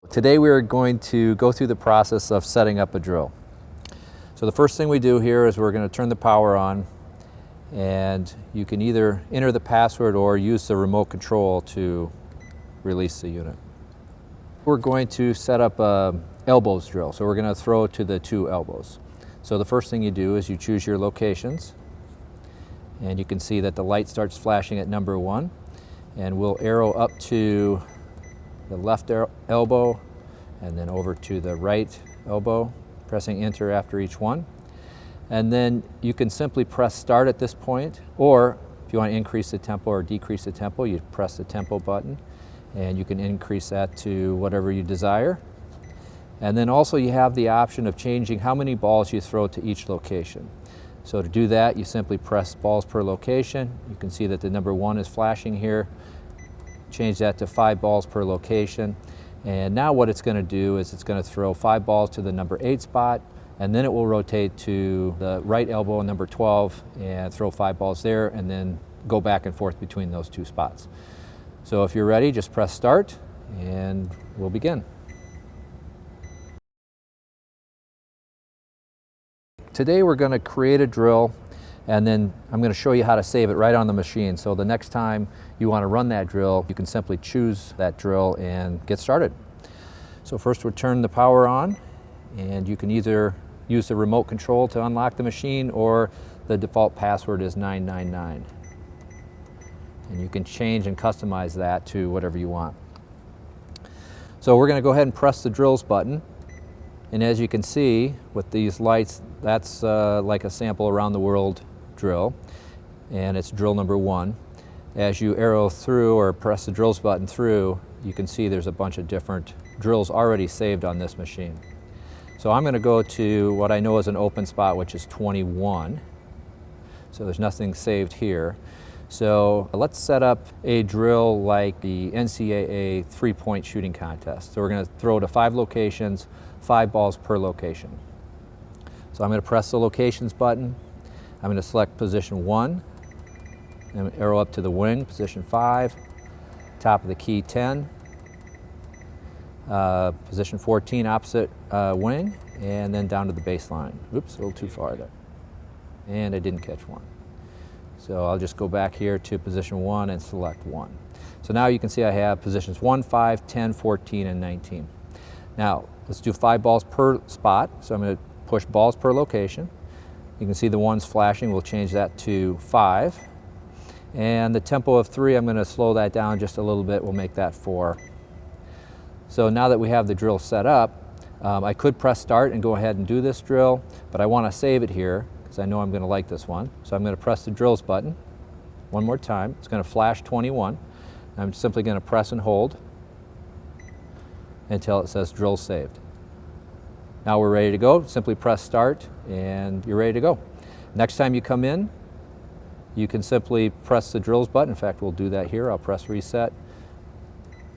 Today we are going to go through the process of setting up a drill. So the first thing we do here is we're going to turn the power on, and you can either enter the password or use the remote control to release the unit. We're going to set up a elbows drill, so we're going to throw to the 2 elbows. So the first thing you do is you choose your locations, and you can see that the light starts flashing at number 1, and we'll arrow up to the left elbow and then over to the right elbow, pressing enter after each one. And then you can simply press start at this point, or if you want to increase the tempo or decrease the tempo, you press the tempo button and you can increase that to whatever you desire. And then also you have the option of changing how many balls you throw to each location. So to do that, you simply press balls per location. You can see that the number 1 is flashing here. Change that to 5 balls per location. And now what it's going to do is it's going to throw 5 balls to the number 8 spot, and then it will rotate to the right elbow, number 12, and throw 5 balls there, and then go back and forth between those 2 spots. So if you're ready, just press start, and we'll begin. Today we're going to create a drill, and then I'm going to show you how to save it right on the machine. So the next time you want to run that drill, you can simply choose that drill and get started. So first we'll turn the power on, and you can either use the remote control to unlock the machine, or the default password is 999. And you can change and customize that to whatever you want. So we're going to go ahead and press the drills button. And as you can see with these lights, that's like a sample around the world drill, and it's drill number 1. As you arrow through or press the drills button through, you can see there's a bunch of different drills already saved on this machine. So I'm going to go to what I know is an open spot, which is 21. So there's nothing saved here. So let's set up a drill like the NCAA 3-point shooting contest. So we're going to throw to 5 locations, 5 balls per location. So I'm going to press the locations button. I'm going to select position 1, and arrow up to the wing, position 5, top of the key 10, position 14 opposite wing, and then down to the baseline. Oops, a little too far there. And I didn't catch 1. So I'll just go back here to position 1 and select 1. So now you can see I have positions 1, 5, 10, 14, and 19. Now let's do 5 balls per spot. So I'm going to push balls per location. You can see the ones flashing. We'll change that to 5. And the tempo of 3, I'm going to slow that down just a little bit. We'll make that 4. So now that we have the drill set up, I could press start and go ahead and do this drill, but I want to save it here because I know I'm going to like this one. So I'm going to press the drills button one more time. It's going to flash 21. I'm simply going to press and hold until it says drill saved. Now we're ready to go. Simply press start and you're ready to go. Next time you come in, you can simply press the drills button. In fact, we'll do that here. I'll press reset.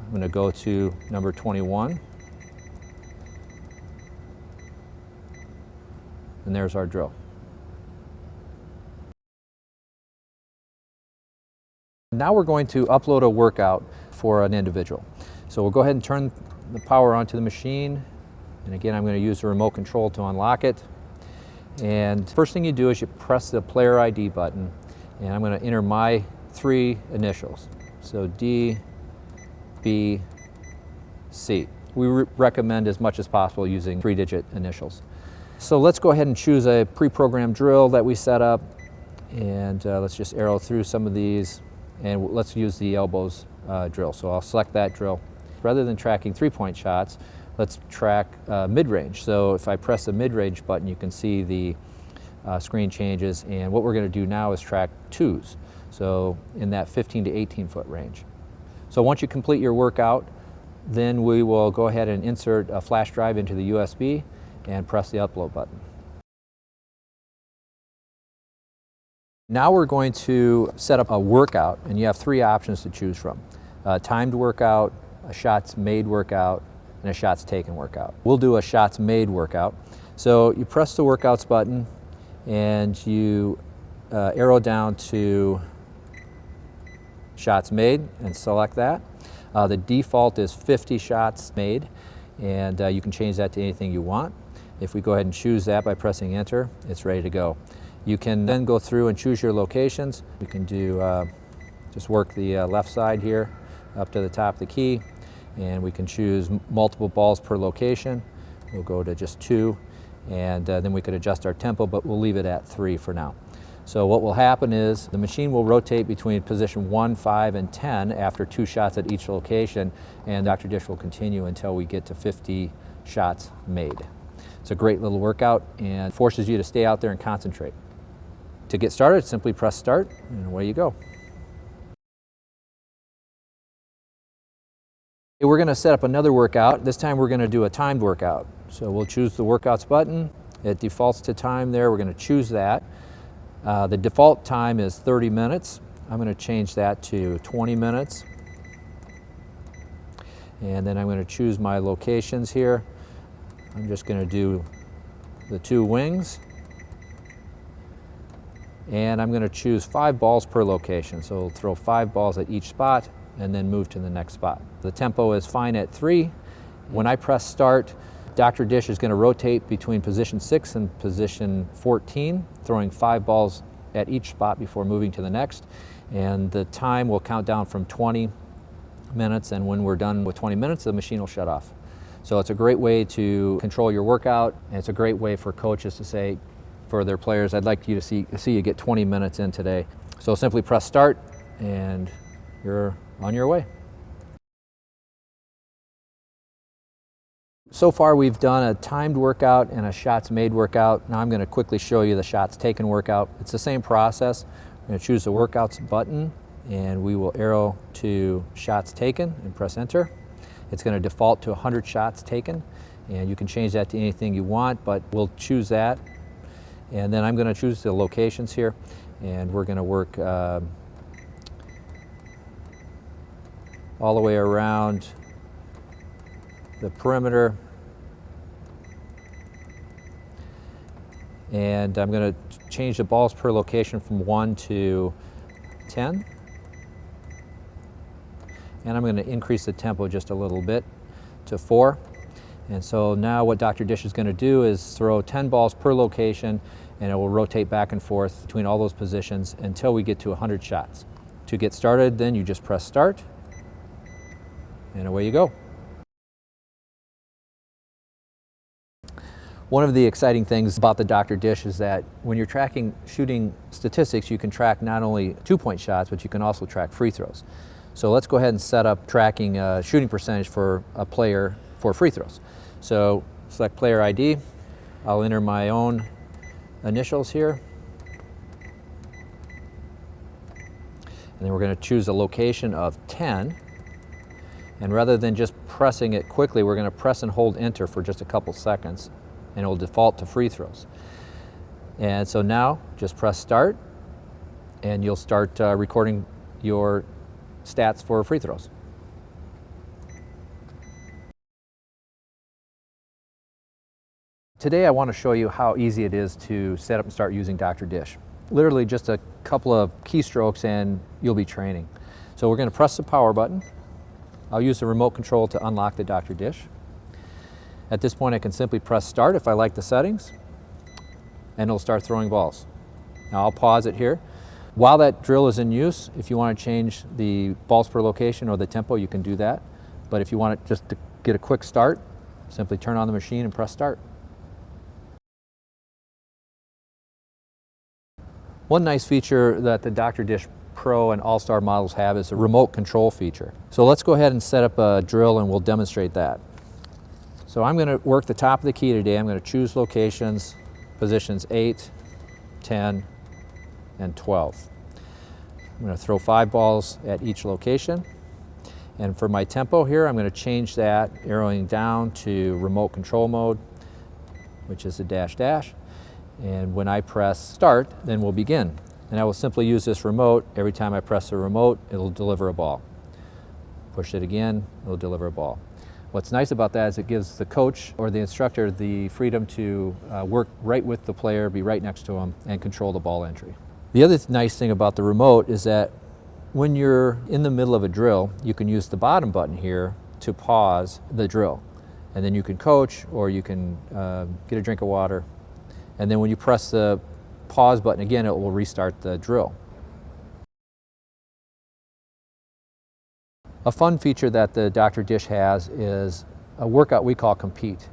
I'm going to go to number 21. And there's our drill. Now we're going to upload a workout for an individual. So we'll go ahead and turn the power on to the machine. And again, I'm going to use the remote control to unlock it. And first thing you do is you press the player ID button, and I'm going to enter my 3 initials. So D, B, C. We recommend as much as possible using 3-digit initials. So let's go ahead and choose a pre-programmed drill that we set up, and let's just arrow through some of these, and let's use the elbows drill. So I'll select that drill. Rather than tracking 3-point shots, let's track mid-range. So if I press the mid-range button, you can see the screen changes, and what we're going to do now is track 2s, so in that 15 to 18 foot range. So once you complete your workout, then we will go ahead and insert a flash drive into the USB and press the upload button. Now we're going to set up a workout, and you have 3 options to choose from. A timed workout, a shots made workout, and a shots taken workout. We'll do a shots made workout. So you press the workouts button and you arrow down to shots made and select that. The default is 50 shots made, and you can change that to anything you want. If we go ahead and choose that by pressing enter, it's ready to go. You can then go through and choose your locations. You can do just work the left side here up to the top of the key, and we can choose multiple balls per location. We'll go to just 2, and then we could adjust our tempo, but we'll leave it at 3 for now. So what will happen is the machine will rotate between position 1, 5, and 10 after 2 shots at each location, and Dr. Dish will continue until we get to 50 shots made. It's a great little workout and forces you to stay out there and concentrate. To get started, simply press start, and away you go. We're going to set up another workout. This time we're going to do a timed workout. So we'll choose the workouts button. It defaults to time there. We're going to choose that. The default time is 30 minutes. I'm going to change that to 20 minutes. And then I'm going to choose my locations here. I'm just going to do the 2 wings. And I'm going to choose 5 balls per location. So we'll throw 5 balls at each spot and then move to the next spot. The tempo is fine at 3. When I press start, Dr. Dish is going to rotate between position 6 and position 14, throwing 5 balls at each spot before moving to the next. And the time will count down from 20 minutes, and when we're done with 20 minutes, the machine will shut off. So it's a great way to control your workout, and it's a great way for coaches to say for their players, I'd like you to see you get 20 minutes in today. So simply press start, and you're on your way. So far we've done a timed workout and a shots made workout. Now I'm going to quickly show you the shots taken workout. It's the same process. We're going to choose the workouts button, and we will arrow to shots taken and press enter. It's going to default to 100 shots taken, and you can change that to anything you want, but we'll choose that. And then I'm going to choose the locations here, and we're going to work all the way around the perimeter, and I'm going to change the balls per location from 1 to 10, and I'm going to increase the tempo just a little bit to 4. And so now what Dr. Dish is going to do is throw 10 balls per location, and it will rotate back and forth between all those positions until we get to 100 shots. To get started, then you just press start, and away you go. One of the exciting things about the Dr. Dish is that when you're tracking shooting statistics, you can track not only 2-point shots, but you can also track free throws. So let's go ahead and set up tracking shooting percentage for a player for free throws. So select player ID. I'll enter my own initials here. And then we're going to choose a location of 10. And rather than just pressing it quickly, we're going to press and hold enter for just a couple seconds, and it will default to free throws. And so now just press start, and you'll start recording your stats for free throws. Today I want to show you how easy it is to set up and start using Dr. Dish. Literally just a couple of keystrokes and you'll be training. So we're going to press the power button. I'll use the remote control to unlock the Dr. Dish. At this point I can simply press start if I like the settings, and it'll start throwing balls. Now I'll pause it here. While that drill is in use, if you want to change the balls per location or the tempo, you can do that. But if you want it just to get a quick start, simply turn on the machine and press start. One nice feature that the Dr. Dish Pro and All-Star models have is a remote control feature. So let's go ahead and set up a drill and we'll demonstrate that. So I'm going to work the top of the key today. I'm going to choose locations, positions 8, 10, and 12. I'm going to throw 5 balls at each location. And for my tempo here, I'm going to change that, arrowing down to remote control mode, which is the dash dash. And when I press start, then we'll begin. And I will simply use this remote. Every time I press the remote, it'll deliver a ball. Push it again, it'll deliver a ball. What's nice about that is it gives the coach or the instructor the freedom to work right with the player, be right next to him, and control the ball entry. The other nice thing about the remote is that when you're in the middle of a drill, you can use the bottom button here to pause the drill. and then you can coach or you can get a drink of water. And then when you press the pause button again, it will restart the drill. A fun feature that the Dr. Dish has is a workout we call Compete.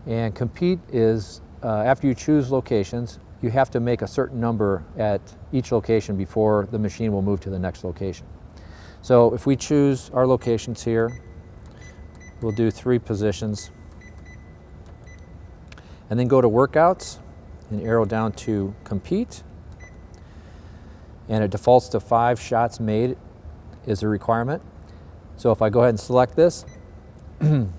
And Compete is, after you choose locations, you have to make a certain number at each location before the machine will move to the next location. So if we choose our locations here, we'll do 3 positions. And then go to Workouts and arrow down to Compete. And it defaults to 5 shots made is a requirement. So if I go ahead and select this,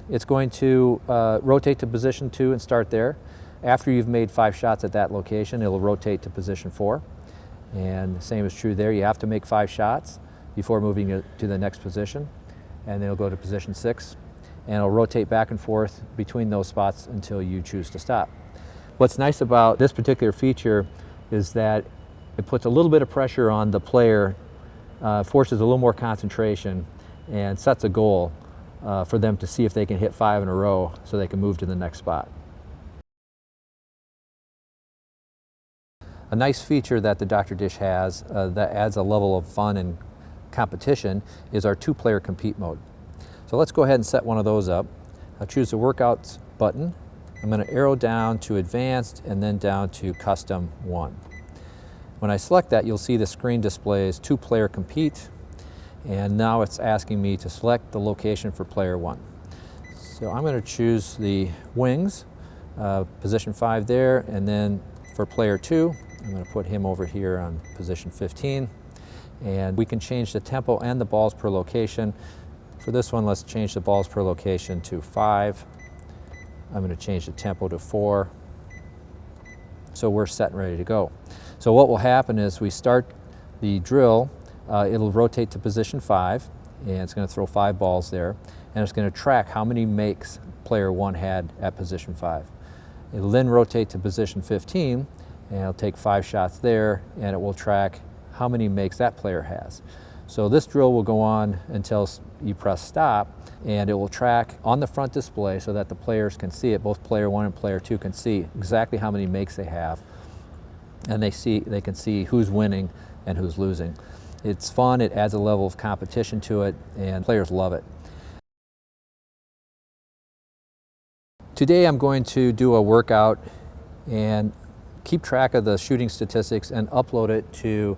it's going to rotate to position 2 and start there. After you've made 5 shots at that location, it'll rotate to position 4. And the same is true there. You have to make 5 shots before moving to the next position. And then it'll go to position 6. And it'll rotate back and forth between those spots until you choose to stop. What's nice about this particular feature is that it puts a little bit of pressure on the player, forces a little more concentration, and sets a goal for them to see if they can hit 5 in a row so they can move to the next spot. A nice feature that the Dr. Dish has that adds a level of fun and competition is our 2-player compete mode. So let's go ahead and set one of those up. I'll choose the Workouts button. I'm going to arrow down to Advanced and then down to Custom 1. When I select that, you'll see the screen displays 2-player compete, and now it's asking me to select the location for player 1. So I'm going to choose the wings, position 5 there, and then for player 2, I'm going to put him over here on position 15. And we can change the tempo and the balls per location. For this one, let's change the balls per location to 5. I'm going to change the tempo to 4. So we're set and ready to go. So what will happen is we start the drill, it'll rotate to position 5, and it's going to throw 5 balls there, and it's going to track how many makes player 1 had at position 5. It'll then rotate to position 15, and it'll take 5 shots there, and it will track how many makes that player has. So this drill will go on until you press stop, and it will track on the front display so that the players can see it, both player 1 and player 2 can see exactly how many makes they have, and they can see who's winning and who's losing. It's fun, it adds a level of competition to it, and players love it. Today I'm going to do a workout and keep track of the shooting statistics and upload it to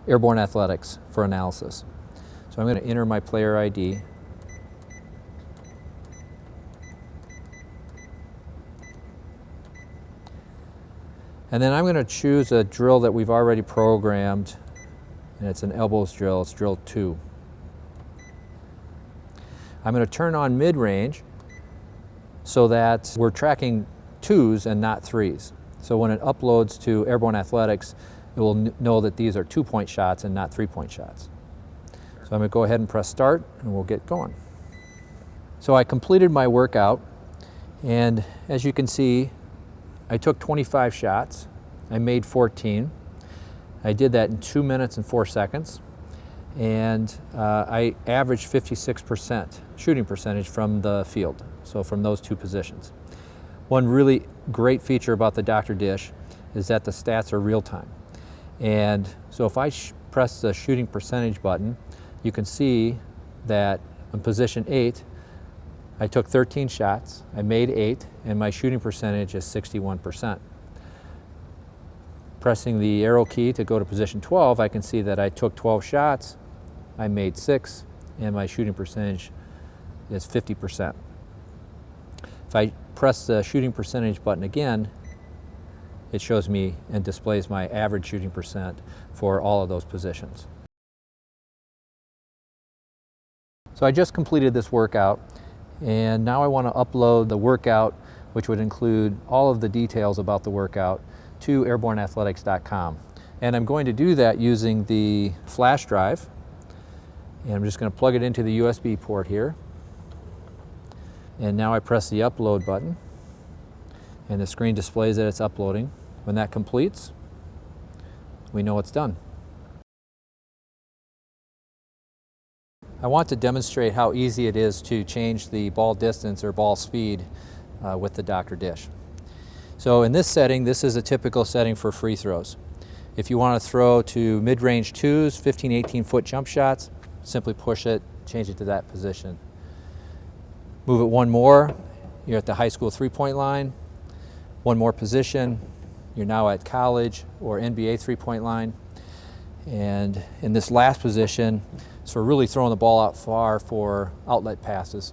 Airborne Athletics for analysis. So I'm going to enter my player ID. And then I'm going to choose a drill that we've already programmed, and it's an elbows drill. It's drill 2. I'm going to turn on mid-range so that we're tracking 2s and not 3s. So when it uploads to Airborne Athletics, it will know that these are 2-point shots and not 3-point shots. So I'm going to go ahead and press start, and we'll get going. So I completed my workout, and as you can see, I took 25 shots. I made 14. I did that in 2 minutes and 4 seconds, and I averaged 56% shooting percentage from the field, so from those 2 positions. One really great feature about the Dr. Dish is that the stats are real-time. And so if I press the shooting percentage button, you can see that on position 8, I took 13 shots, I made 8, and my shooting percentage is 61%. Pressing the arrow key to go to position 12, I can see that I took 12 shots, I made 6, and my shooting percentage is 50%. If I press the shooting percentage button again, it shows me and displays my average shooting percent for all of those positions. So I just completed this workout, and now I want to upload the workout, which would include all of the details about the workout, to airborneathletics.com. And I'm going to do that using the flash drive, and I'm just going to plug it into the USB port here. And now I press the upload button, and the screen displays that it's uploading. When that completes, we know it's done. I want to demonstrate how easy it is to change the ball distance or ball speed with the Dr. Dish. So in this setting, this is a typical setting for free throws. If you want to throw to mid-range twos, 15, 18-foot jump shots, simply push it, change it to that position. Move it one more, you're at the high school three-point line. One more position, you're now at college or NBA three-point line. And in this last position, it's for really throwing the ball out far for outlet passes.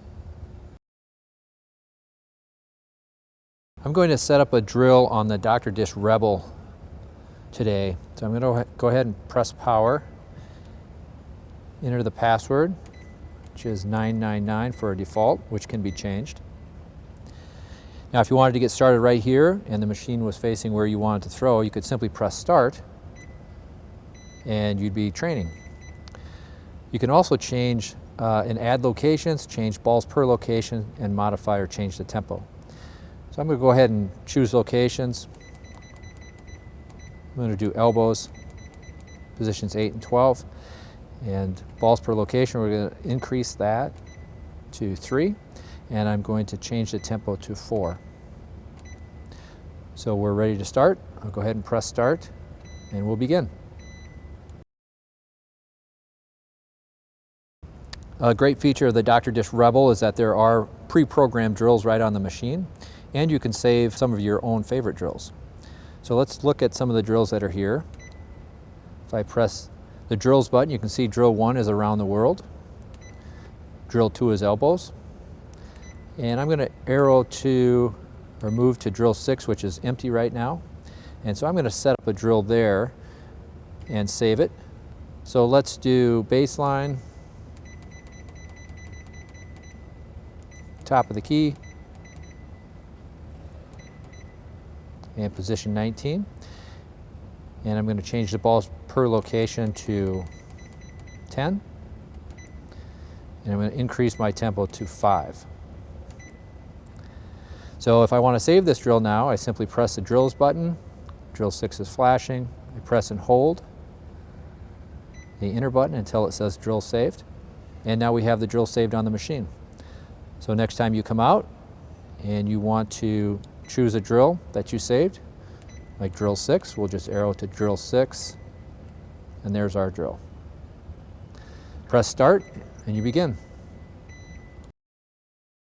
I'm going to set up a drill on the Dr. Dish Rebel today. So I'm going to go ahead and press power, enter the password, which is 999 for a default, which can be changed. Now if you wanted to get started right here and the machine was facing where you wanted to throw, you could simply press start and you'd be training. You can also change and add locations, change balls per location, and modify or change the tempo. So I'm going to go ahead and choose locations. I'm going to do elbows, positions 8 and 12, and balls per location, we're going to increase that to 3, and I'm going to change the tempo to 4. So we're ready to start. I'll go ahead and press start, and we'll begin. A great feature of the Dr. Dish Rebel is that there are pre-programmed drills right on the machine, and you can save some of your own favorite drills. So let's look at some of the drills that are here. If I press the drills button, you can see drill 1 is around the world. Drill 2 is elbows. And I'm going to arrow to, or move to drill 6, which is empty right now. And so I'm going to set up a drill there and save it. So let's do baseline, top of the key, and position 19. And I'm going to change the balls per location to 10. And I'm going to increase my tempo to 5. So if I want to save this drill now, I simply press the drills button. Drill 6 is flashing. I press and hold the enter button until it says drill saved. And now we have the drill saved on the machine. So next time you come out and you want to choose a drill that you saved, like drill 6, we'll just arrow to drill 6, and there's our drill. Press start, and you begin.